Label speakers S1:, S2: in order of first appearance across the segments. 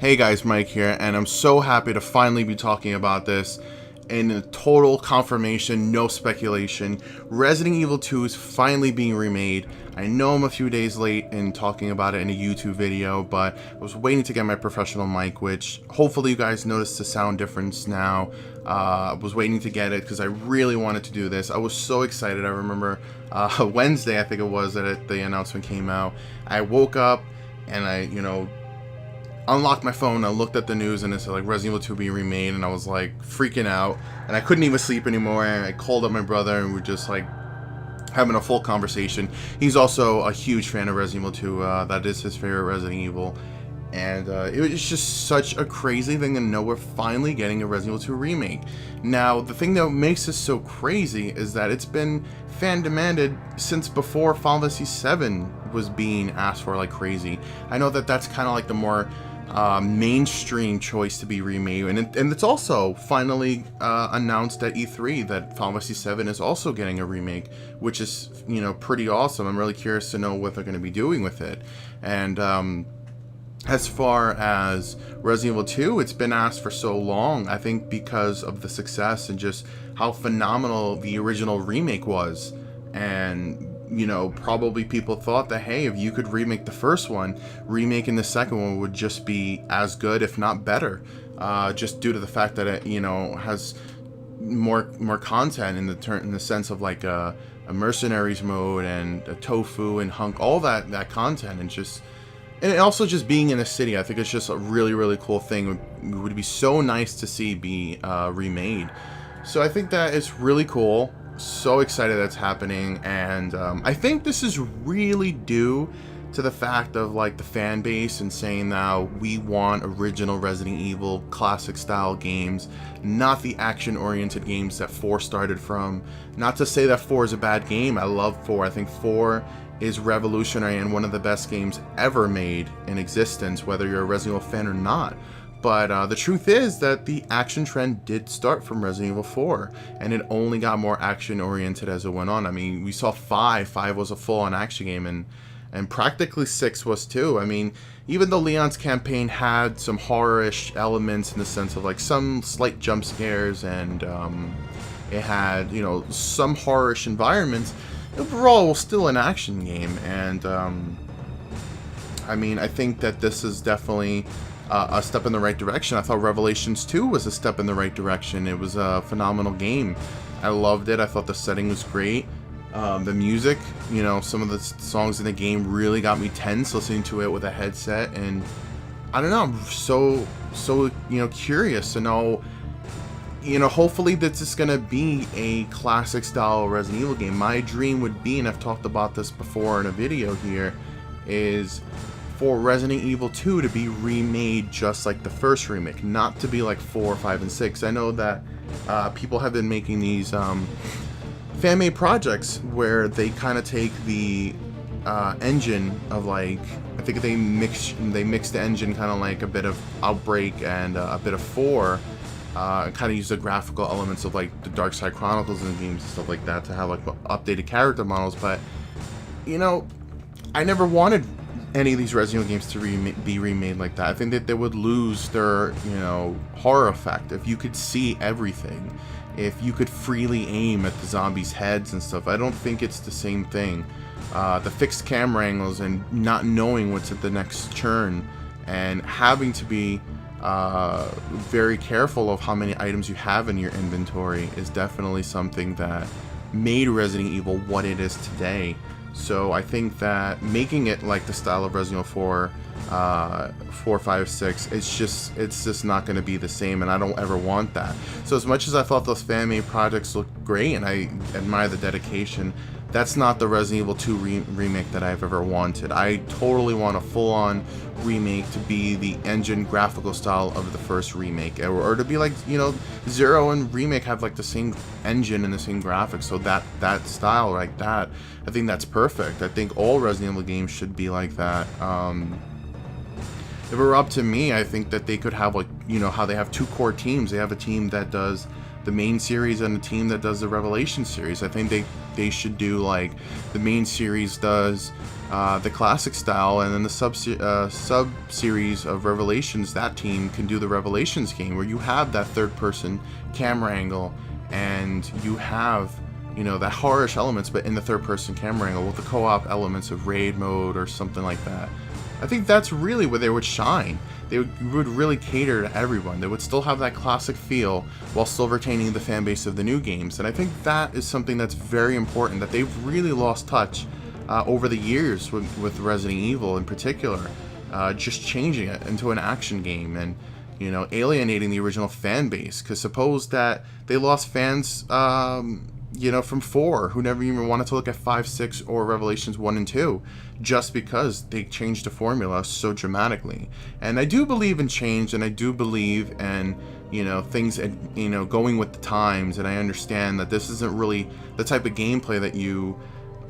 S1: Hey guys, Mike here, and I'm so happy to finally be talking about this in a total confirmation, no speculation. Resident Evil 2 is finally being remade. I know I'm a few days late in talking about it in a YouTube video, but I was waiting to get my professional mic, which hopefully you guys noticed the sound difference now. I was waiting to get it because I really wanted to do this. I was so excited. I remember Wednesday, I think it was, that the announcement came out. I woke up and I unlocked my phone. I looked at the news and it said like Resident Evil 2 being remade, and I was like freaking out, and I couldn't even sleep anymore. And I called up my brother and we were just like having a full conversation. He's also a huge fan of Resident Evil 2. That is his favorite Resident Evil, and it was just such a crazy thing to know we're finally getting a Resident Evil 2 remake. Now, the thing that makes this so crazy is that it's been fan demanded since before Final Fantasy 7 was being asked for like crazy. I know that that's kind of like the more mainstream choice to be remade, and it's also finally announced at E3 that Final Fantasy 7 is also getting a remake, which is pretty awesome. I'm really curious to know what they're going to be doing with it. And as far as Resident Evil 2, it's been asked for so long, I think because of the success and just how phenomenal the original remake was. And probably people thought that, hey, if you could remake the first one, remaking the second one would just be as good, if not better, just due to the fact that it, has more content in the sense of like a mercenaries mode and a tofu and hunk, all that content, and also just being in a city. I think it's just a really, really cool thing. It would be so nice to see be remade. So I think that it's really cool. So excited that's happening, and I think this is really due to the fact of like the fan base and saying now we want original Resident Evil classic style games, not the action oriented games that 4 started from. Not to say that 4 is a bad game. I love 4. I think 4 is revolutionary and one of the best games ever made in existence, whether you're a Resident Evil fan or not. But the truth is that the action trend did start from Resident Evil 4, and it only got more action-oriented as it went on. I mean, we saw 5. 5 was a full-on action game, and practically 6 was too. I mean, even though Leon's campaign had some horror-ish elements in the sense of like some slight jump scares, and it had, some horror-ish environments, overall it was still an action game. And I mean, I think that this is definitely a step in the right direction. I thought Revelations 2 was a step in the right direction. It was a phenomenal game. I loved it. I thought the setting was great. The music, some of the songs in the game really got me tense listening to it with a headset. And I don't know, I'm so curious to know, hopefully this is going to be a classic style Resident Evil game. My dream would be, and I've talked about this before in a video here, is for Resident Evil 2 to be remade just like the first remake, not to be like 4, 5, and 6. I know that people have been making these fan-made projects where they kind of take the engine of like, I think they mix the engine kind of like a bit of Outbreak and a bit of 4, kind of use the graphical elements of like the Dark Side Chronicles and games and stuff like that to have like updated character models. But I never wanted any of these Resident Evil games to be remade like that. I think that they would lose their, horror effect if you could see everything, if you could freely aim at the zombies' heads and stuff. I don't think it's the same thing. The fixed camera angles and not knowing what's at the next turn and having to be very careful of how many items you have in your inventory is definitely something that made Resident Evil what it is today. So I think that making it like the style of Resident Evil 4, 5, 6, it's just not going to be the same, and I don't ever want that. So as much as I thought those fan-made projects looked great, and I admire the dedication, that's not the Resident Evil 2 remake that I've ever wanted. I totally want a full-on remake to be the engine graphical style of the first remake, or to be like, 0 and Remake have like the same engine and the same graphics, so that style like that, I think that's perfect. I think all Resident Evil games should be like that. If it were up to me, I think that they could have like, how they have 2 core teams. They have a team that does the main series and the team that does the Revelation series. I think they should do like the main series does the classic style, and then the sub series of Revelations, that team can do the Revelations game where you have that third person camera angle and you have, you know, that horror-ish elements, but in the third person camera angle with the co-op elements of raid mode or something like that. I think that's really where they would shine. They would really cater to everyone. They would still have that classic feel while still retaining the fan base of the new games. And I think that is something that's very important, that they've really lost touch over the years with Resident Evil in particular. Just changing it into an action game and, you know, alienating the original fan base. Because suppose that they lost fans, you know, from 4 who never even wanted to look at 5, 6, or Revelations 1 and 2 just because they changed the formula so dramatically. And I do believe in change, and I do believe in, you know, things, you know, going with the times, and I understand that this isn't really the type of gameplay that you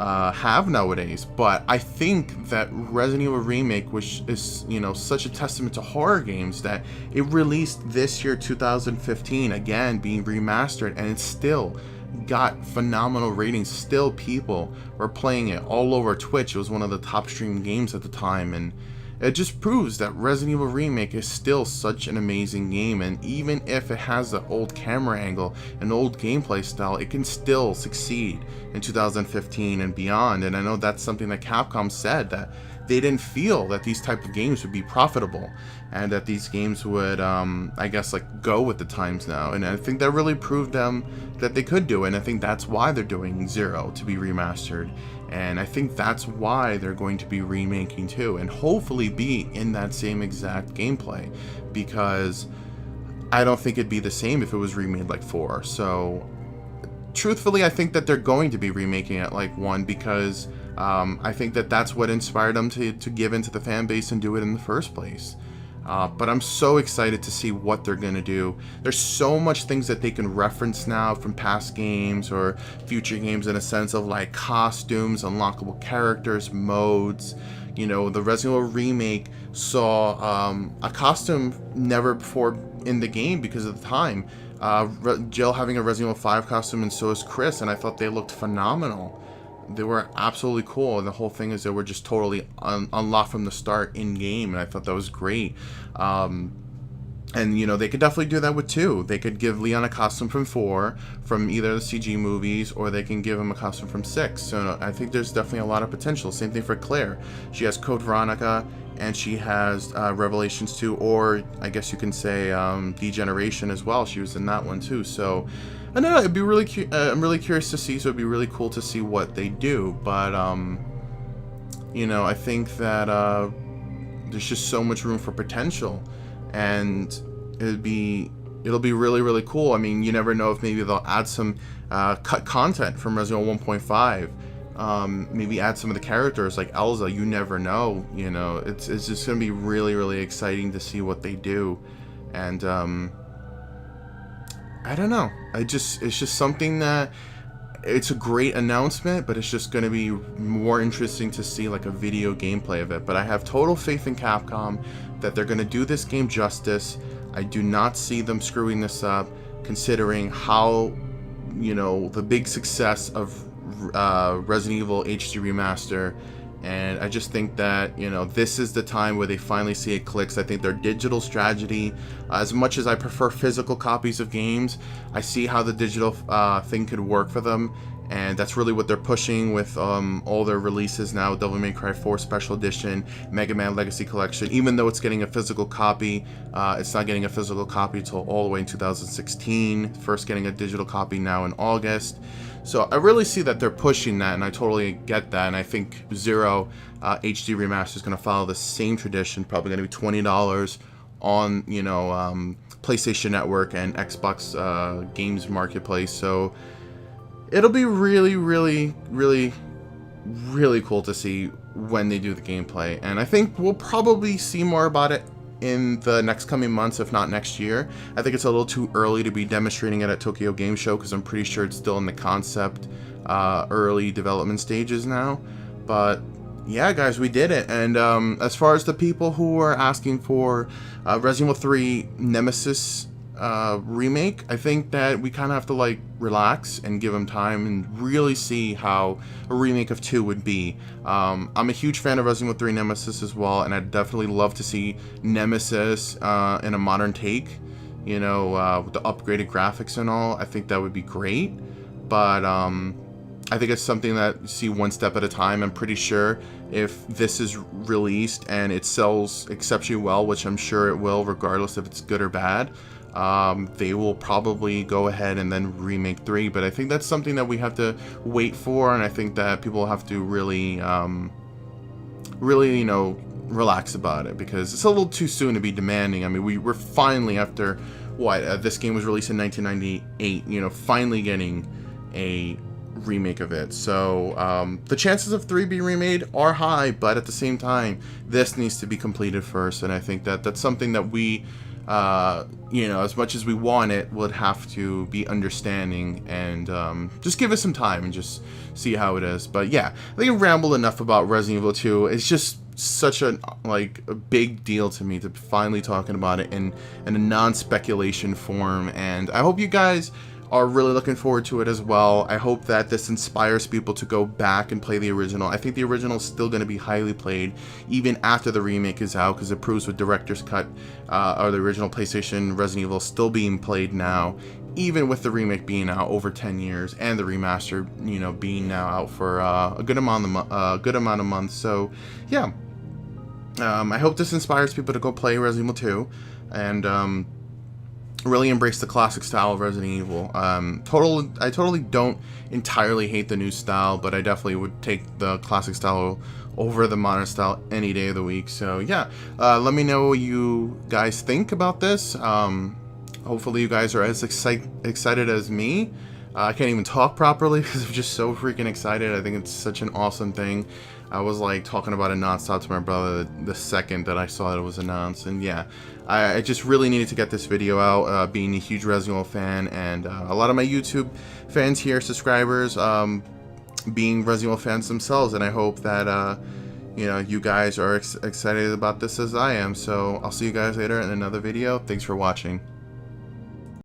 S1: have nowadays, but I think that Resident Evil Remake, which is, you know, such a testament to horror games, that it released this year 2015, again being remastered, and it's still got phenomenal ratings. Still people were playing it all over Twitch. It was one of the top streamed games at the time, and it just proves that Resident Evil Remake is still such an amazing game. And even if it has the old camera angle and old gameplay style, it can still succeed in 2015 and beyond. And I know that's something that Capcom said, that they didn't feel that these type of games would be profitable and that these games would, I guess, like, go with the times now. And I think that really proved them that they could do it. And I think that's why they're doing Zero to be remastered. And I think that's why they're going to be remaking 2 and hopefully be in that same exact gameplay, because I don't think it'd be the same if it was remade like 4. So truthfully, I think that they're going to be remaking it like 1, because I think that that's what inspired them to give into the fan base and do it in the first place. But I'm so excited to see what they're going to do. There's so much things that they can reference now from past games or future games, in a sense of like costumes, unlockable characters, modes. You know, the Resident Evil Remake saw a costume never before in the game because of the time. Jill having a Resident Evil 5 costume, and so is Chris, and I thought they looked phenomenal. They were absolutely cool, and the whole thing is they were just totally unlocked from the start in game, and I thought that was great. And you know, they could definitely do that with 2. They could give Leon a costume from 4, from either the CG movies, or they can give him a costume from 6. So I think there's definitely a lot of potential. Same thing for Claire. She has Code Veronica, and she has Revelations 2, or I guess you can say Degeneration as well. She was in that one too. So I don't know, it'd be really I'm really curious to see, so it'd be really cool to see what they do. But you know, I think that there's just so much room for potential, and it'll be really, really cool. I mean, you never know if maybe they'll add some cut content from Resident Evil 1.5. Maybe add some of the characters like Elza. You never know. You know, it's just gonna be really, really exciting to see what they do. And I don't know. It's just something that, it's a great announcement, but it's just going to be more interesting to see like a video gameplay of it. But I have total faith in Capcom that they're going to do this game justice. I do not see them screwing this up, considering how, you know, the big success of Resident Evil HD Remaster. And I just think that, you know, this is the time where they finally see it clicks. I think their digital strategy, as much as I prefer physical copies of games, I see how the digital thing could work for them. And that's really what they're pushing with all their releases now. Devil May Cry 4 Special Edition, Mega Man Legacy Collection. Even though it's getting a physical copy, it's not getting a physical copy until all the way in 2016. First getting a digital copy now in August. So I really see that they're pushing that, and I totally get that. And I think Zero HD Remaster is going to follow the same tradition. Probably going to be $20 on, you know, PlayStation Network and Xbox Games Marketplace. So it'll be really, really, really, really cool to see when they do the gameplay. And I think we'll probably see more about it in the next coming months, if not next year. I think it's a little too early to be demonstrating it at Tokyo Game Show, because I'm pretty sure it's still in the concept early development stages now. But yeah, guys, we did it. And as far as the people who are asking for Resident Evil 3 Nemesis remake, I think that we kind of have to like relax and give them time and really see how a remake of 2 would be. I'm a huge fan of Resident Evil 3 Nemesis as well, and I'd definitely love to see Nemesis in a modern take, you know, with the upgraded graphics and all. I think that would be great, but I think it's something that you see one step at a time. I'm pretty sure if this is released and it sells exceptionally well, which I'm sure it will regardless if it's good or bad, they will probably go ahead and then remake 3. But I think that's something that we have to wait for, and I think that people have to really, really, you know, relax about it, because it's a little too soon to be demanding. I mean, we're finally, after what, this game was released in 1998, you know, finally getting a remake of it. So the chances of 3 being remade are high, but at the same time, this needs to be completed first, and I think that that's something that we, you know, as much as we want it, would have to be understanding and just give us some time and just see how it is. But yeah, I think I rambled enough about Resident Evil 2. It's just such a big deal to me to finally talking about it in a non-speculation form, and I hope you guys are really looking forward to it as well. I hope that this inspires people to go back and play the original. I think the original is still going to be highly played even after the remake is out, because it proves with Director's Cut or the original PlayStation Resident Evil still being played now, even with the remake being out over 10 years and the remaster, you know, being now out for a good amount of months. So yeah, I hope this inspires people to go play Resident Evil 2 and really embrace the classic style of Resident Evil. I totally don't entirely hate the new style, but I definitely would take the classic style over the modern style any day of the week. So yeah, let me know what you guys think about this. Hopefully you guys are as excited as me. I can't even talk properly because I'm just so freaking excited. I think it's such an awesome thing. I was like talking about it nonstop to my brother the second that I saw that it was announced, and yeah, I just really needed to get this video out, being a huge Resident Evil fan, and a lot of my YouTube fans here, subscribers, being Resident Evil fans themselves, and I hope that you know, you guys are excited about this as I am. So I'll see you guys later in another video. Thanks for watching.